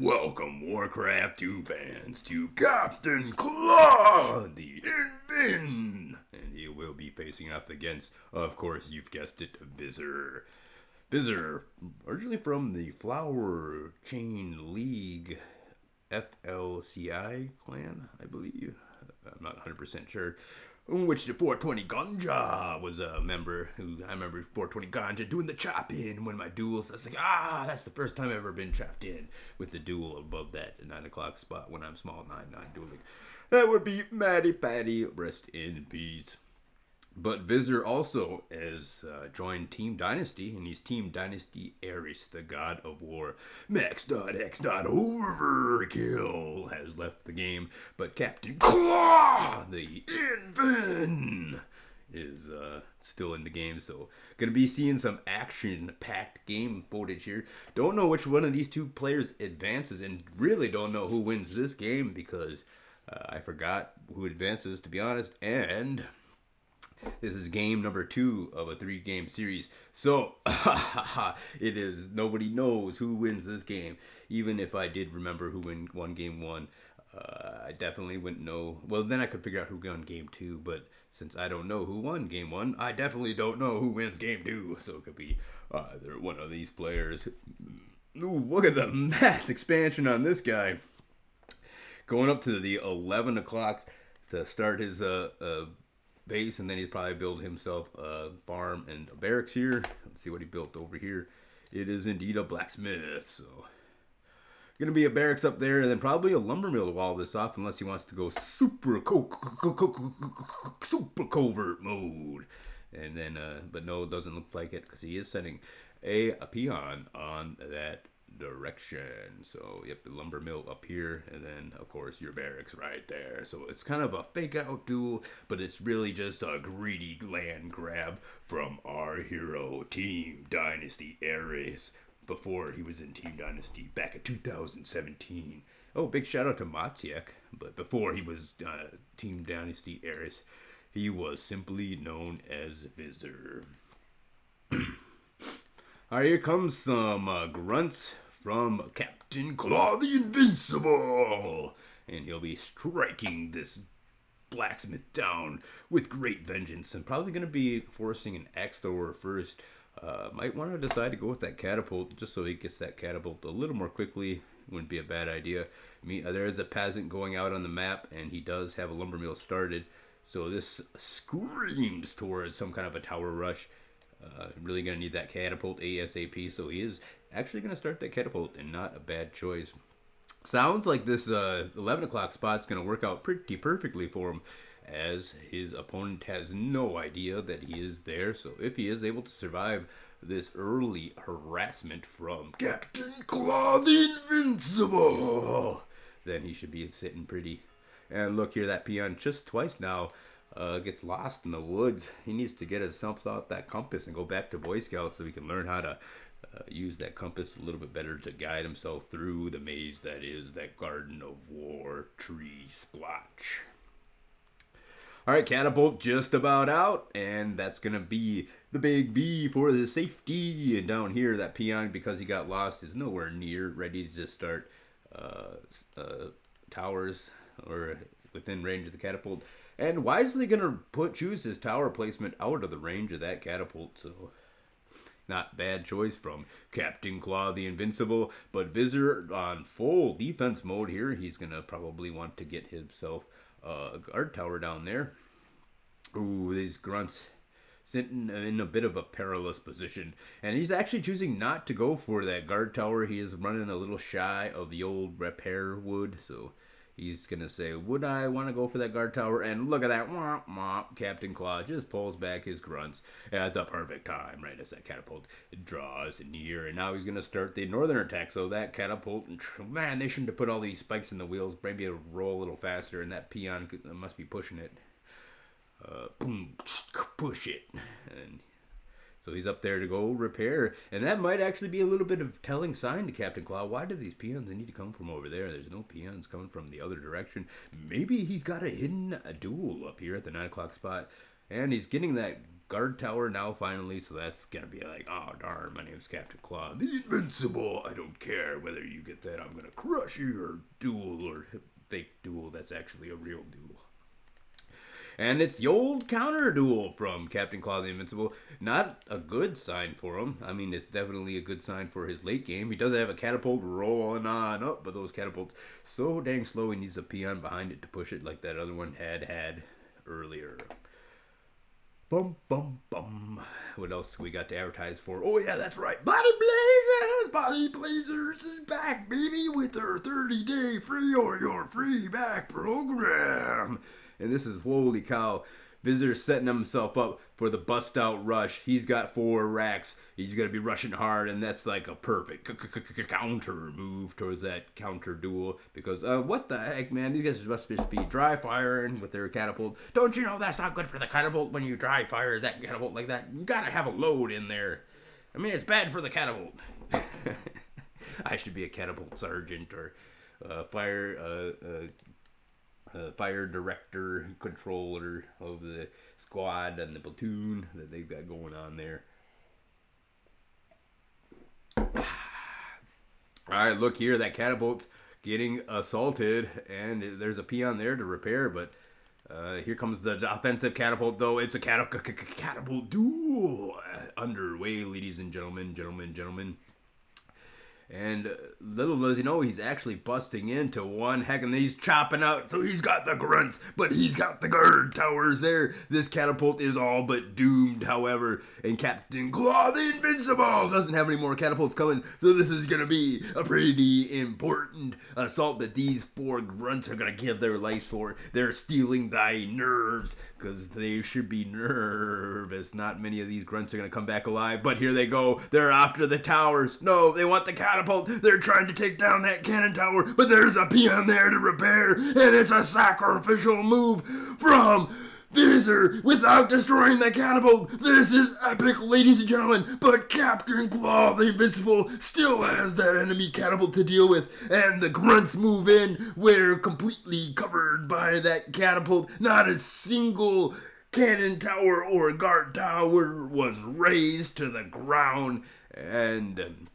Welcome, Warcraft 2 fans, to Captain Claw, the Invin! And he will be facing off against, of course, you've guessed it, Vizzer. Vizzer, originally from the Flower Chain League FLCI clan, I believe. I'm not 100% sure. Which the 420 Ganja was a member who I remember 420 Ganja doing the chop in one of my duels. I was like, that's the first time I've ever been chopped in with the duel above that 9 o'clock spot when I'm small 9-9 dueling. That would be Matty Patty, rest in peace. But Vizzer also has joined Team Dynasty, and he's Team Dynasty Ares, the god of war. Max.x. Overkill has left the game, but Captain Claw, the Invin, is still in the game, so gonna be seeing some action-packed game footage here. Don't know which one of these two players advances, and really don't know who wins this game because I forgot who advances, to be honest, and this is game number 2 of a 3-game series. So, it is, nobody knows who wins this game. Even if I did remember who won game 1, I definitely wouldn't know. Well, then I could figure out who won game 2, but since I don't know who won game 1, I definitely don't know who wins game 2. So it could be either one of these players. Ooh, look at the mass expansion on this guy. Going up to the 11 o'clock to start his base, and then he'd probably build himself a farm and a barracks here. Let's see what he built over here. It is indeed a blacksmith, so gonna be a barracks up there, and then probably a lumber mill to wall this off, unless he wants to go super covert mode. And then, but no, it doesn't look like it because he is sending a peon on that direction. So yep, the lumber mill up here, and then of course your barracks right there. So it's kind of a fake out duel, but it's really just a greedy land grab from our hero Team Dynasty Ares before he was in Team Dynasty back in 2017. Oh, big shout out to Matsiek, but before he was Team Dynasty Ares, he was simply known as Vizzer. Alright, here comes some grunts from Captain Claw the Invincible. And he'll be striking this blacksmith down with great vengeance. And probably going to be forcing an axe thrower first. Might want to decide to go with that catapult just so he gets that catapult a little more quickly. Wouldn't be a bad idea. There is a peasant going out on the map, and he does have a lumber mill started. So this screams towards some kind of a tower rush. Really going to need that catapult ASAP, so he is actually going to start that catapult, and not a bad choice. Sounds like this 11 o'clock spot's going to work out pretty perfectly for him, as his opponent has no idea that he is there. So if he is able to survive this early harassment from Captain Claw the Invincible, then he should be sitting pretty. And look here, that peon just twice now gets lost in the woods. He needs to get himself out that compass and go back to Boy Scouts so he can learn how to use that compass a little bit better to guide himself through the maze that is that Garden of War tree splotch. Alright, catapult just about out, and that's going to be the big V for the safety. And down here, that peon, because he got lost, is nowhere near ready to just start towers or within range of the catapult. And wisely going to choose his tower placement out of the range of that catapult. So, not bad choice from Captain Claw the Invincible. But Vizzer on full defense mode here. He's going to probably want to get himself a guard tower down there. Ooh, these grunts sitting in a bit of a perilous position. And he's actually choosing not to go for that guard tower. He is running a little shy of the old repair wood. So he's going to say, would I want to go for that guard tower? And look at that. Womp, womp. Captain Claw just pulls back his grunts at the perfect time, right as that catapult draws near. And now he's going to start the northern attack. So that catapult, man, they shouldn't have put all these spikes in the wheels. Maybe it'll roll a little faster, and that peon must be pushing it. Boom, push it. And so he's up there to go repair. And that might actually be a little bit of telling sign to Captain Claw. Why do these peons need to come from over there? There's no peons coming from the other direction. Maybe he's got a hidden duel up here at the 9 o'clock spot. And he's getting that guard tower now finally, so that's gonna be like, oh darn, my name's Captain Claw, the Invincible. I don't care whether you get that. I'm gonna crush your duel or fake duel. That's actually a real duel. And it's the old counter duel from Captain Claw the Invincible. Not a good sign for him. I mean, it's definitely a good sign for his late game. He does have a catapult rolling on up, but those catapults so dang slow. He needs a peon behind it to push it like that other one had earlier. Bum, bum, bum. What else we got to advertise for? Oh, yeah, that's right. Body Blazers! Body Blazers is back, baby, with their 30-day free or your free back program. And this is, holy cow, Vizzer's setting himself up for the bust out rush. He's got 4 racks. He's going to be rushing hard, and that's like a perfect counter move towards that counter duel. Because, what the heck, man? These guys must just be dry firing with their catapult. Don't you know that's not good for the catapult when you dry fire that catapult like that? You got to have a load in there. I mean, it's bad for the catapult. I should be a catapult sergeant or fire director, controller of the squad and the platoon that they've got going on there. Alright, look here, that catapult's getting assaulted, and there's a peon there to repair, but here comes the offensive catapult, though. It's a catapult duel underway, ladies and gentlemen. And little does he know, he's actually busting into one heck, and he's chopping out. So he's got the grunts, but he's got the guard towers there. This catapult is all but doomed, however. And Captain Claw the Invincible doesn't have any more catapults coming. So this is going to be a pretty important assault that these 4 grunts are going to give their life for. They're stealing thy nerves, because they should be nervous. Not many of these grunts are going to come back alive, but here they go. They're after the towers. No, they want the catapult. They're trying to take down that cannon tower, but there's a peon there to repair, and it's a sacrificial move from Vizzer without destroying the catapult. This is epic, ladies and gentlemen, but Captain Claw the Invincible still has that enemy catapult to deal with, and the grunts move in. We're completely covered by that catapult. Not a single cannon tower or guard tower was razed to the ground, and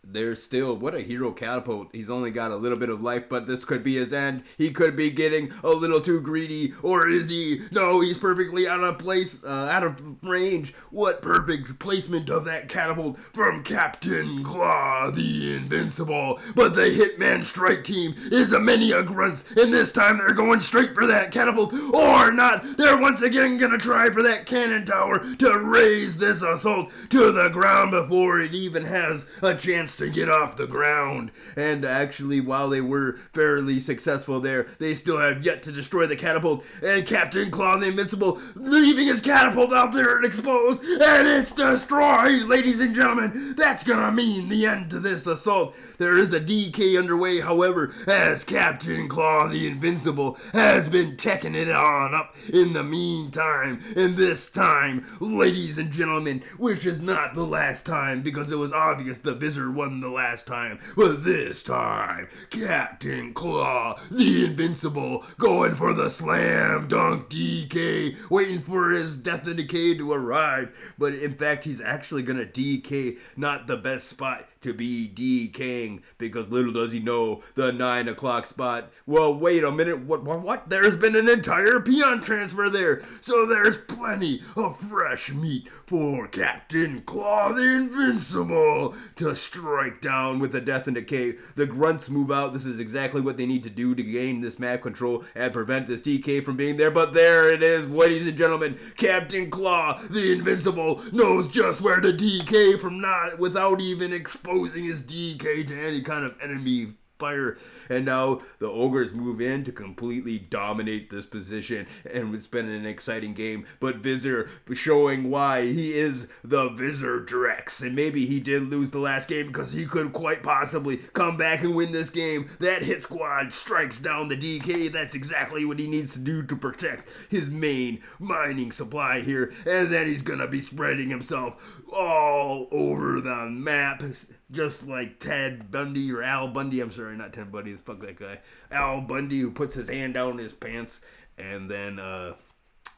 there's still, what a hero catapult. He's only got a little bit of life, but this could be his end. He could be getting a little too greedy, or is he? No, he's perfectly out of place, out of range. What perfect placement of that catapult from Captain Claw the Invincible. But the Hitman Strike Team is a many a grunts, and this time they're going straight for that catapult, or not. They're once again gonna try for that cannon tower to raise this assault to the ground before it even has a chance to get off the ground. And actually, while they were fairly successful there, they still have yet to destroy the catapult, and Captain Claw the Invincible leaving his catapult out there and exposed, and it's destroyed, ladies and gentlemen. That's gonna mean the end to this assault. There is a DK underway, however, as Captain Claw the Invincible has been teching it on up in the meantime. And this time, ladies and gentlemen, which is not the last time, because it was obvious the Vizzer won the last time, but this time, Captain Claw the Invincible going for the slam dunk DK, waiting for his death and decay to arrive. But in fact, he's actually gonna DK, not the best spot to be DKing, because little does he know, the 9 o'clock spot. Well, wait a minute, what? There's been an entire peon transfer there, so there's plenty of fresh meat for Captain Claw the Invincible to strike down with the death and decay. The grunts move out. This is exactly what they need to do to gain this map control and prevent this DK from being there, but there it is, ladies and gentlemen. Captain Claw the Invincible knows just where to DK from, not without even exposing his DK to any kind of enemy fire. And now the ogres move in to completely dominate this position, and it's been an exciting game. But Vizzer showing why he is the Vizzer Drex, and maybe he did lose the last game because he could quite possibly come back and win this game. That hit squad strikes down the DK. That's exactly what he needs to do to protect his main mining supply here, and then he's gonna be spreading himself all over the map, just like Ted Bundy, or Al Bundy. I'm sorry, not Ted Bundy. Fuck that guy. Al Bundy, who puts his hand down his pants and then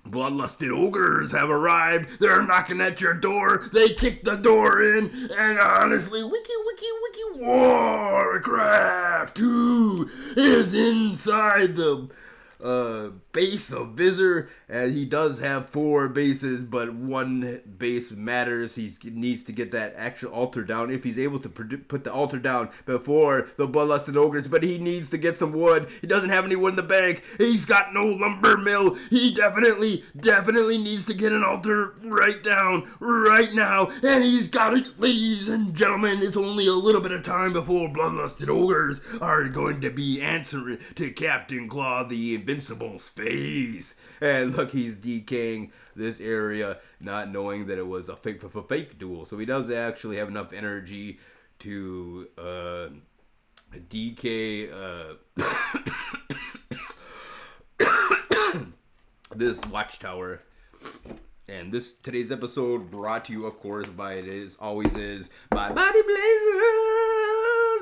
bloodlusted ogres have arrived. They're knocking at your door. They kick the door in, and honestly, wiki warcraft, who is inside the base of Vizzer, and he does have 4 bases, but 1 base matters. He needs to get that actual altar down if he's able to put the altar down before the bloodlusted ogres, but he needs to get some wood. He doesn't have any wood in the bank. He's got no lumber mill. He definitely needs to get an altar right now, and he's got it, ladies and gentlemen. It's only a little bit of time before bloodlusted ogres are going to be answering to Captain Claw the Invincible's face. And look, he's DKing this area, not knowing that it was a fake duel. So he does actually have enough energy to DK this watchtower. And today's episode brought to you, of course, by by Body Blazers.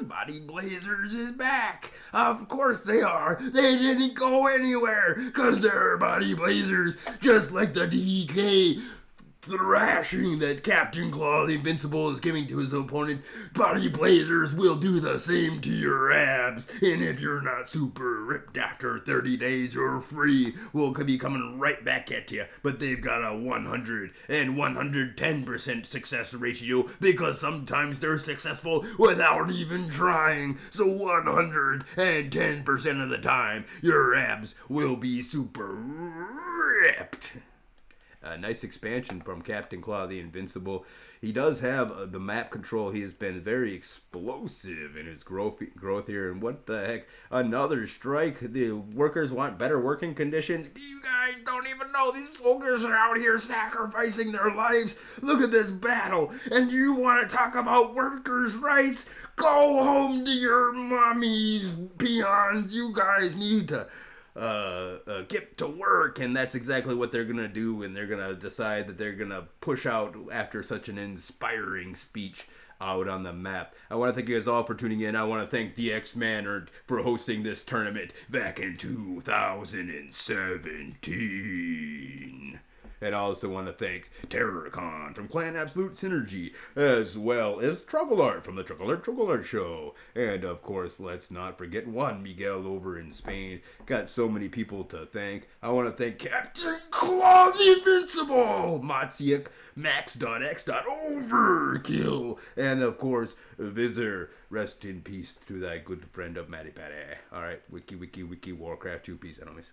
Body Blazers is back. Of course they are. They didn't go anywhere because they're Body Blazers, just like the DK thrashing that Captain Claw the Invincible is giving to his opponent. Body Blazers will do the same to your abs, and if you're not super ripped after 30 days, you're free. We'll be coming right back at you, but they've got a 100 and 110% success ratio because sometimes they're successful without even trying. So 110% of the time, your abs will be super ripped. Nice expansion from Captain Claw the Invincible. He does have the map control. He has been very explosive in his growth here. And what the heck? Another strike. The workers want better working conditions. You guys don't even know. These ogres are out here sacrificing their lives. Look at this battle. And you want to talk about workers' rights? Go home to your mommies, peons. You guys need to get to work, and that's exactly what they're gonna do, and they're gonna decide that they're gonna push out after such an inspiring speech out on the map. I want to thank you guys all for tuning in. I want to thank the X-Man for hosting this tournament back in 2017. And I also want to thank Terrorcon from Clan Absolute Synergy, as well as Truckle Art from the Truckle Art Show. And of course, let's not forget Juan Miguel over in Spain. Got so many people to thank. I want to thank Captain Claw the Invincible, Matsiak, Max.X. Overkill, and of course, Vizzer. Rest in peace to thy good friend of Matty Patty. Alright, wiki Warcraft 2. Peace out, homies.